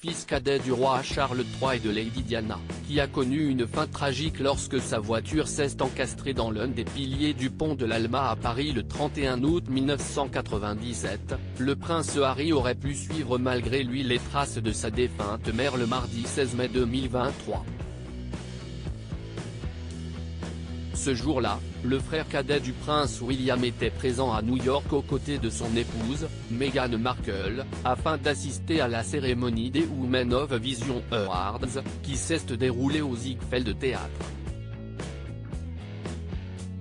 fils cadet du roi Charles III et de Lady Diana, qui a connu une fin tragique lorsque sa voiture s'est encastrée dans l'un des piliers du pont de l'Alma à Paris le 31 août 1997, le prince Harry aurait pu suivre malgré lui les traces de sa défunte mère le mardi 16 mai 2023. Ce jour-là, le frère cadet du prince William était présent à New York aux côtés de son épouse, Meghan Markle, afin d'assister à la cérémonie des Women of Vision Awards, qui s'est déroulée au Ziegfeld Theatre.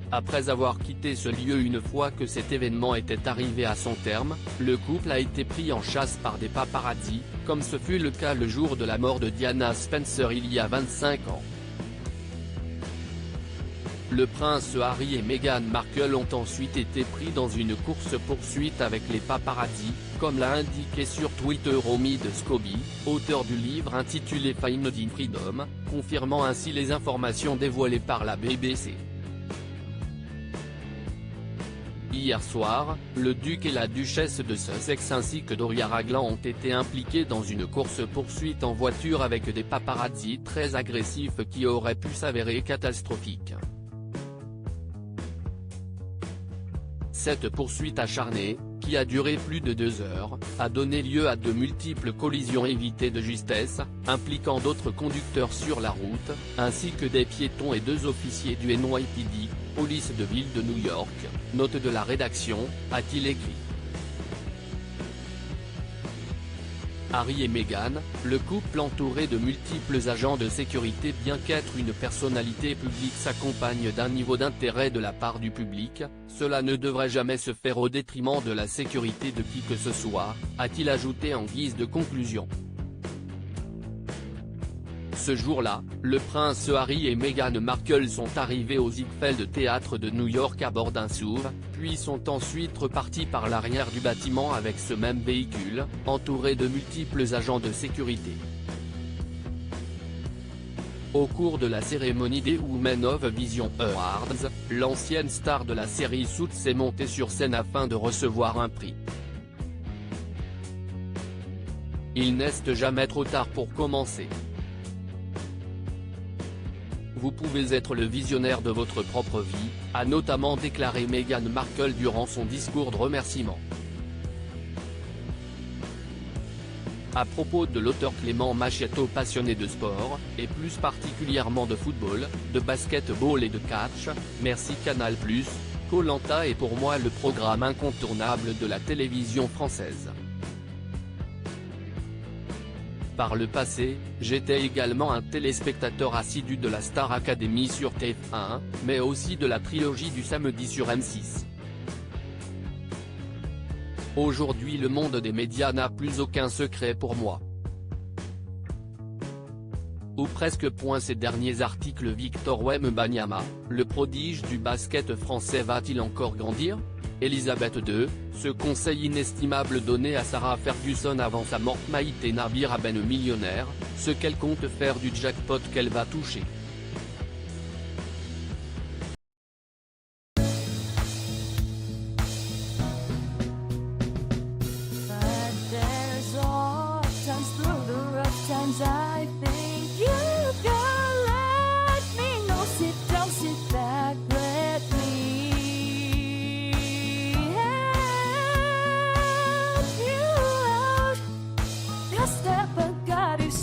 Après avoir quitté ce lieu une fois que cet événement était arrivé à son terme, le couple a été pris en chasse par des paparazzis, comme ce fut le cas le jour de la mort de Diana Spencer il y a 25 ans. Le prince Harry et Meghan Markle ont ensuite été pris dans une course-poursuite avec les paparazzis, comme l'a indiqué sur Twitter Omid Scobie, auteur du livre intitulé Finding Freedom, confirmant ainsi les informations dévoilées par la BBC. Hier soir, le duc et la duchesse de Sussex ainsi que Doria Ragland ont été impliqués dans une course-poursuite en voiture avec des paparazzis très agressifs qui auraient pu s'avérer catastrophiques. Cette poursuite acharnée, qui a duré plus de 2 heures, a donné lieu à de multiples collisions évitées de justesse, impliquant d'autres conducteurs sur la route, ainsi que des piétons et 2 officiers du NYPD, police de ville de New York, note de la rédaction, a-t-il écrit. Harry et Meghan, le couple entouré de multiples agents de sécurité bien qu'être une personnalité publique s'accompagne d'un niveau d'intérêt de la part du public, cela ne devrait jamais se faire au détriment de la sécurité de qui que ce soit, a-t-il ajouté en guise de conclusion. Ce jour-là, le prince Harry et Meghan Markle sont arrivés au Ziegfeld Theatre de New York à bord d'un SUV, puis sont ensuite repartis par l'arrière du bâtiment avec ce même véhicule, entouré de multiples agents de sécurité. Au cours de la cérémonie des Women of Vision Awards, l'ancienne star de la série Suits s'est montée sur scène afin de recevoir un prix. Il n'est jamais trop tard pour commencer. Vous pouvez être le visionnaire de votre propre vie, a notamment déclaré Meghan Markle durant son discours de remerciement. À propos de l'auteur Clément Macchiato passionné de sport, et plus particulièrement de football, de basket-ball et de catch, merci Canal+, Koh-Lanta est pour moi le programme incontournable de la télévision française. Par le passé, j'étais également un téléspectateur assidu de la Star Academy sur TF1, mais aussi de la trilogie du samedi sur M6. Aujourd'hui le monde des médias n'a plus aucun secret pour moi. Ou presque. Ces derniers articles. Victor Wembanyama, le prodige du basket français va-t-il encore grandir? Elisabeth II, ce conseil inestimable donné à Sarah Ferguson avant sa mort. Maïté Nabir Ben millionnaire, ce qu'elle compte faire du jackpot qu'elle va toucher. Step, but God is